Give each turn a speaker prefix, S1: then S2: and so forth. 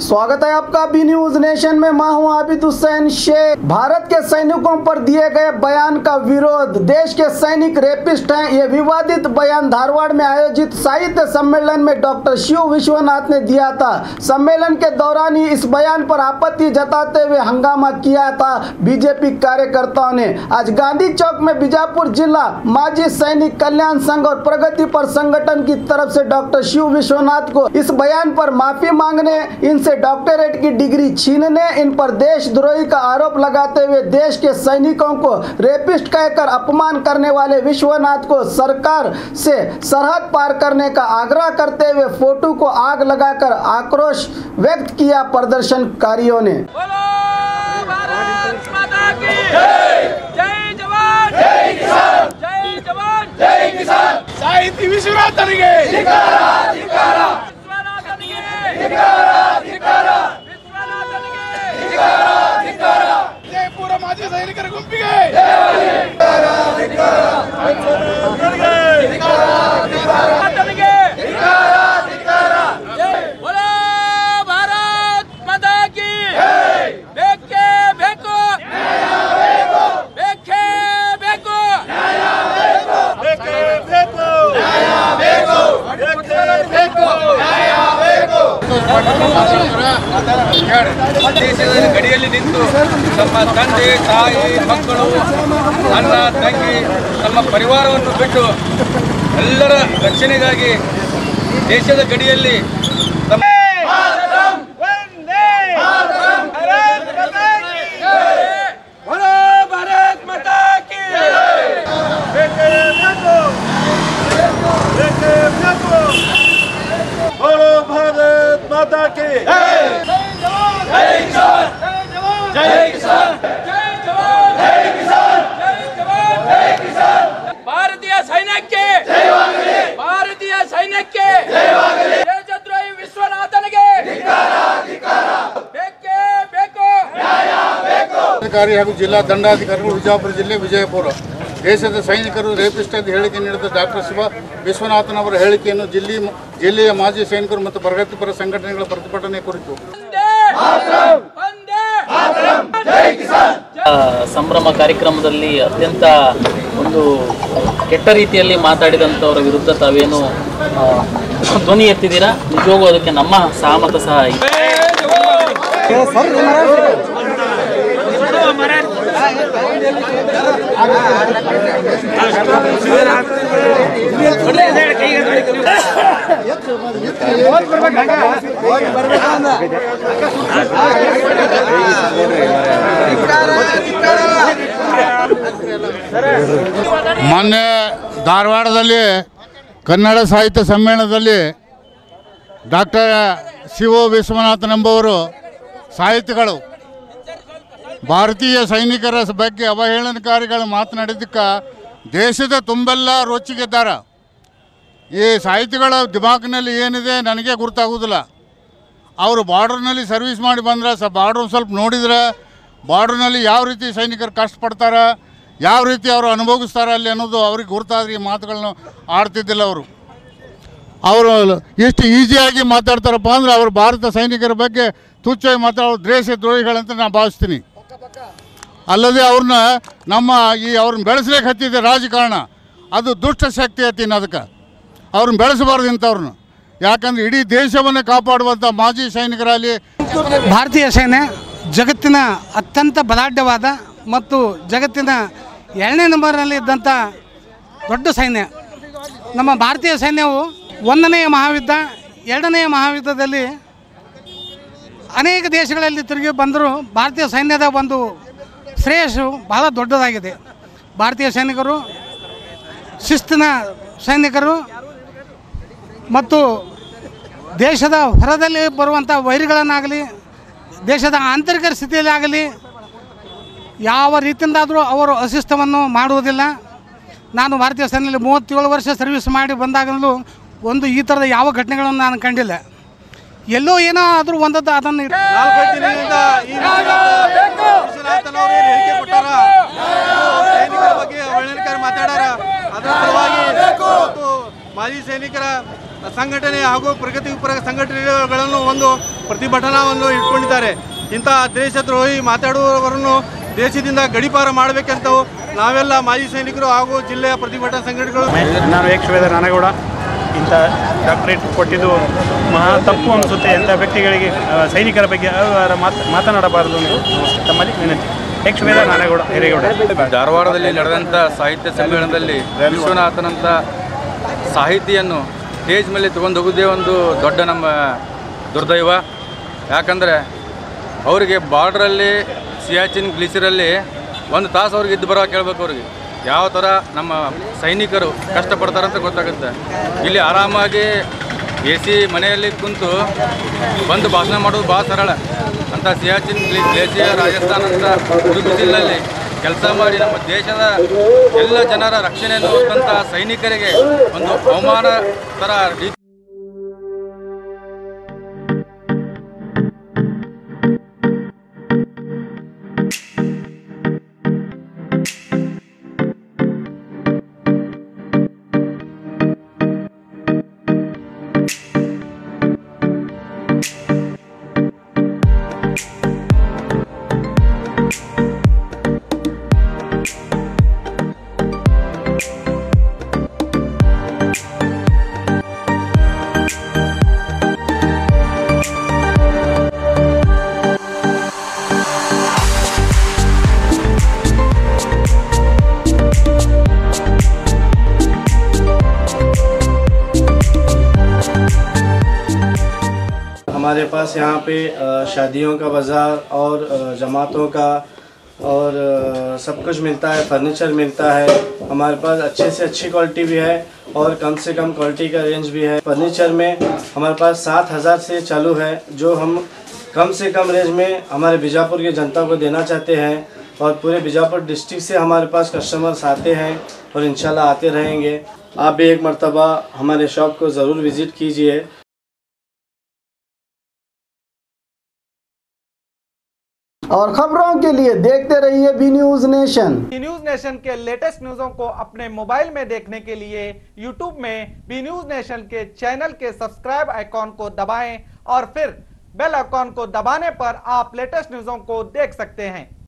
S1: स्वागत है आपका बी न्यूज नेशन में। मैं हूं आबिद हुसैन शेख। भारत के सैनिकों पर दिए गए बयान का विरोध। देश के सैनिक रेपिस्ट हैं, ये विवादित बयान धारवाड़ में आयोजित साहित्य सम्मेलन में डॉक्टर शिव विश्वनाथ ने दिया था। सम्मेलन के दौरान ही इस बयान पर आपत्ति जताते हुए हंगामा किया था बीजेपी कार्यकर्ताओं ने। आज गांधी चौक में बीजापुर जिला माजी सैनिक कल्याण संघ और प्रगतिपर संगठन की तरफ से डॉक्टर शिव विश्वनाथ को इस बयान पर माफी मांगने, इनसे डॉक्टरेट की डिग्री छीनने, इन पर देशद्रोही का आरोप लगाते हुए देश के सैनिकों को रेपिस्ट कहकर अपमान करने वाले विश्वनाथ को सरकार से सरहद पार करने का आग्रह करते हुए फोटो को आग लगाकर आक्रोश व्यक्त किया प्रदर्शनकारियों ने।
S2: पूरा माजी सैनिकर गुंपिगे बोलो भारत माता की बेके बेको बेके बेको बेके बेको ದೇಶದ ಗಡಿಯಲ್ಲಿ ನಿಂತು ತಮ್ಮ ತಂದೆ ತಾಯಿ ಮಕ್ಕಳು ಅಣ್ಣ ತಂಗಿ ತಮ್ಮ ಪರಿವಾರವನ್ನು ಬಿಟ್ಟು ಎಲ್ಲರ ರಕ್ಷಣೆಗಾಗಿ ದೇಶದ ಗಡಿಯಲ್ಲಿ ಭಾರತ್ ಮಾತಾ ಕಿ बोलो भारत माता की जय किसान जय किसान जय जवान जय किसान जय जवान जय किसान भारतीय सैन्यಕ್ಕೆ ಜಯವಾಗಲಿ ಭಾರತೀಯ ಸೈನ್ಯಕ್ಕೆ ಜಯವಾಗಲಿ ದೇಶದ್ರೋಹಿ ವಿಶ್ವನಾಥನಿಗೆ ಧಿಕ್ಕಾರ ಧಿಕ್ಕಾರ ಬೇಕೇ ಬೇಕು ನ್ಯಾಯ ಬೇಕು
S3: ಅಧಿಕಾರಿ ಹಾಗೂ ಜಿಲ್ಲಾ ದಂಡಾಧಿಕಾರಿಗಳು ವಿಜಯಪುರ ಜಿಲ್ಲೆ ವಿಜಯಪುರ ದೇಶದ ಸೈನಿಕರು ರೇಪಿಸ್ಟ್ ಎಂದು ಹೇಳಿಕೆ ನೀಡಿದ ಡಾಕ್ಟರ್ ಶಿವ ವಿಶ್ವನಾಥನ್ ಅವರ ಹೇಳಿಕೆಯನ್ನು ಜಿಲ್ಲೆಯ ಮಾಜಿ ಸೈನಿಕರು ಮತ್ತು ಪ್ರಗತಿಪರ ಸಂಘಟನೆಗಳ ಪ್ರತಿಭಟನೆ ಕುರಿತು
S4: ಸಂಭ್ರಮ ಕಾರ್ಯಕ್ರಮದಲ್ಲಿ ಅತ್ಯಂತ ಒಂದು ಕೆಟ್ಟ ರೀತಿಯಲ್ಲಿ ಮಾತಾಡಿದಂಥವರ ವಿರುದ್ಧ ತಾವೇನು ಧ್ವನಿ ಎತ್ತಿದ್ದೀರಾ, ನಿಜವಾಗೂ ಅದಕ್ಕೆ ನಮ್ಮ ಸಹಮತ ಸಹ ಇದೆ.
S3: ಮೊನ್ನೆ ಧಾರವಾಡದಲ್ಲಿ ಕನ್ನಡ ಸಾಹಿತ್ಯ ಸಮ್ಮೇಳನದಲ್ಲಿ ಡಾಕ್ಟರ್ ಶಿವ ವಿಶ್ವನಾಥನ್ ಎಂಬುವರು ಸಾಹಿತಿಗಳು ಭಾರತೀಯ ಸೈನಿಕರ ಬಗ್ಗೆ ಅವಹೇಳನಕಾರಿಗಳು ಮಾತನಾಡಿದ್ದಕ್ಕೆ ದೇಶದ ತುಂಬೆಲ್ಲ ರೋಚಿಗೆದ್ದಾರೆ. ಈ ಸಾಹಿತಿಗಳ ದಿಮಾಕ್ನಲ್ಲಿ ಏನಿದೆ ನನಗೆ ಗುರ್ತಾಗೋದಿಲ್ಲ. ಅವರು ಬಾರ್ಡರ್ನಲ್ಲಿ ಸರ್ವಿಸ್ ಮಾಡಿ ಬಂದ್ರೆ ಬಾರ್ಡರ್ ಸ್ವಲ್ಪ ನೋಡಿದ್ರೆ ಬಾರ್ಡರ್ನಲ್ಲಿ ಯಾವ ರೀತಿ ಸೈನಿಕರು ಕಷ್ಟಪಡ್ತಾರೆ, ಯಾವ ರೀತಿ ಅವರು ಅನುಭವಿಸ್ತಾರೆ ಅಲ್ಲಿ ಅನ್ನೋದು ಅವ್ರಿಗೆ ಗುರ್ತಾದ್ರೆ ಈ ಮಾತುಗಳನ್ನು ಆಡ್ತಿದ್ದಿಲ್ಲ. ಅವರು ಎಷ್ಟು ಈಸಿಯಾಗಿ ಮಾತಾಡ್ತಾರಪ್ಪ ಅಂದರೆ ಅವರು ಭಾರತ ಸೈನಿಕರ ಬಗ್ಗೆ ತುಚ್ಛವಾಗಿ ಮಾತಾಡೋ ದೇಶದ್ರೋಹಿಗಳಂತ ನಾನು ಭಾವಿಸ್ತೀನಿ. ಅಲ್ಲದೆ ಅವ್ರನ್ನ ಅವ್ರನ್ನ ಬೆಳೆಸ್ಲಿಕ್ಕೆ ಹತ್ತಿದೆ ರಾಜಕಾರಣ, ಅದು ದುಷ್ಟ ಶಕ್ತಿ ಹತ್ತಿನ. ಅದಕ್ಕೆ ಅವ್ರನ್ನ ಬೆಳೆಸಬಾರ್ದು ಇಂಥವ್ರನ್ನ. ಯಾಕಂದರೆ ಇಡೀ ದೇಶವನ್ನು ಕಾಪಾಡುವಂಥ ಮಾಜಿ ಸೈನಿಕರಲ್ಲಿ
S5: ಭಾರತೀಯ ಸೈನ್ಯ ಜಗತ್ತಿನ ಅತ್ಯಂತ ಬಲಾಢ್ಯವಾದ ಮತ್ತು ಜಗತ್ತಿನ 2ನೇ ನಂಬರ್ನಲ್ಲಿ ಇದ್ದಂಥ ದೊಡ್ಡ ಸೈನ್ಯ. ನಮ್ಮ ಭಾರತೀಯ ಸೈನ್ಯವು 1ನೇ ಮಹಾಯುದ್ಧ 2ನೇ ಮಹಾಯುದ್ಧದಲ್ಲಿ ಅನೇಕ ದೇಶಗಳಲ್ಲಿ ತಿರುಗಿ ಬಂದರೂ ಭಾರತೀಯ ಸೈನ್ಯದ ಒಂದು ಶ್ರೇಯಸ್ಸು ಬಹಳ ದೊಡ್ಡದಾಗಿದೆ. ಭಾರತೀಯ ಸೈನಿಕರು ಶಿಸ್ತಿನ ಸೈನಿಕರು ಮತ್ತು ದೇಶದ ಹೊರದಲ್ಲಿ ಬರುವಂಥ ವೈರಿಗಳನ್ನಾಗಲಿ ದೇಶದ ಆಂತರಿಕ ಸ್ಥಿತಿಯಲ್ಲಿ ಆಗಲಿ ಯಾವ ರೀತಿಯಿಂದಾದರೂ ಅವರು ಅಶಿಸ್ತವನ್ನು ಮಾಡುವುದಿಲ್ಲ. ನಾನು ಭಾರತೀಯ ಸೇನೆಯಲ್ಲಿ 37 ವರ್ಷ ಸರ್ವಿಸ್ ಮಾಡಿ ಬಂದಾಗಲೂ ಒಂದು ಈ ಥರದ ಯಾವ ಘಟನೆಗಳನ್ನು ನಾನು ಕಂಡಿಲ್ಲ. ಎಲ್ಲೋ ಏನೋ ಆದರೂ ಒಂದದ್ದು ಅದನ್ನು
S2: ಮಾಜಿ ಸೈನಿಕರ
S6: ಸಂಘಟನೆ ಹಾಗೂ ಪ್ರಗತಿಪರ ಸಂಘಟನೆಗಳನ್ನು ಒಂದು ಪ್ರತಿಭಟನಾವನ್ನು ಇಟ್ಕೊಂಡಿದ್ದಾರೆ. ಇಂತಹ ದೇಶದ್ರೋಹಿ ಮಾತಾಡುವವರನ್ನು ದೇಶದಿಂದ ಗಡೀಪಾರ ಮಾಡಬೇಕಂತ ನಾವೆಲ್ಲ ಮಾಜಿ ಸೈನಿಕರು ಹಾಗೂ ಜಿಲ್ಲೆಯ ಪ್ರತಿಭಟನಾ ಸಂಘಟನೆಗಳು.
S7: ನಾನು ಏಕಶ್ವೇದ ನಾನಗೌಡ. ಇಂಥ ಡಾಕ್ಟರೇಟ್ ಕೊಟ್ಟಿದ್ದು ಮಹಾ ತಪ್ಪು ಅನಿಸುತ್ತೆ. ಎಂಥ ವ್ಯಕ್ತಿಗಳಿಗೆ ಸೈನಿಕರ ಬಗ್ಗೆ ಮಾತನಾಡಬಾರದು ಎಂದು ತಮ್ಮಲ್ಲಿ ವಿನಂತಿ. ಏಕಶ್ವೇದ ನಾನಗೌಡ ಹಿರೇಗೌಡ.
S8: ಧಾರವಾಡದಲ್ಲಿ ನಡೆದಂಥ ಸಾಹಿತ್ಯ ಸಮ್ಮೇಳನದಲ್ಲಿ ವಿಶ್ವನಾಥನಂಥ ಸಾಹಿತಿಯನ್ನು ಸ್ಟೇಜ್ ಮೇಲೆ ತಗೊಂಡು ಹೋಗೋದೇ ಒಂದು ದೊಡ್ಡ ನಮ್ಮ ದುರ್ದೈವ. ಯಾಕಂದರೆ ಅವರಿಗೆ ಬಾರ್ಡ್ರಲ್ಲಿ ಸಿಯಾಚಿನ್ ಗ್ಲಿಸಿರಲ್ಲಿ 1 ತಾಸು ಅವ್ರಿಗೆ ಇದ್ದು ಬರೋ ಕೇಳಬೇಕು. ಅವ್ರಿಗೆ ಯಾವ ಥರ ನಮ್ಮ ಸೈನಿಕರು ಕಷ್ಟಪಡ್ತಾರಂತ ಗೊತ್ತಾಗುತ್ತೆ. ಇಲ್ಲಿ ಆರಾಮಾಗಿ AC ಮನೆಯಲ್ಲಿ ಕುಂತು ಬಂದು ಭಾಷಣ ಮಾಡೋದು ಭಾಳ ಸರಳ. ಅಂತ ಸಿಯಾಚಿನ್ ಗ್ಲೇಸಿಯರ್ ರಾಜಸ್ಥಾನ ಅಂತ ಬಿಸಿಲಿನಲ್ಲಿ ಕೆಲಸ ಮಾಡಿ ನಮ್ಮ ದೇಶದ ಎಲ್ಲ ಜನರ ರಕ್ಷಣೆಯನ್ನು ಹೊತ್ತಂಥ ಸೈನಿಕರಿಗೆ ಒಂದು ಅವಮಾನ ಥರ ರೀತಿ.
S9: हमारे पास यहाँ पे शादियों का बाज़ार और जमातों का और सब कुछ मिलता है, फर्नीचर मिलता है। हमारे पास अच्छे से अच्छी क्वालिटी भी है और कम से कम क्वालिटी का रेंज भी है। फर्नीचर में हमारे पास 7,000 से चालू है, जो हम कम से कम रेंज में हमारे बीजापुर की जनता को देना चाहते हैं। और पूरे बीजापुर डिस्ट्रिक्ट से हमारे पास कस्टमर्स आते हैं और इंशाल्लाह आते रहेंगे। आप भी एक मर्तबा हमारे शॉप को ज़रूर विज़िट कीजिए।
S1: और खबरों के लिए देखते रहिए B News Nation.
S10: B News Nation के लेटेस्ट न्यूज़ों को अपने मोबाइल में देखने के लिए यूट्यूब में बी न्यूज नेशन के चैनल के सब्सक्राइब आइकॉन को दबाएं और फिर बेल आइकॉन को दबाने पर आप लेटेस्ट न्यूज़ों को देख सकते हैं।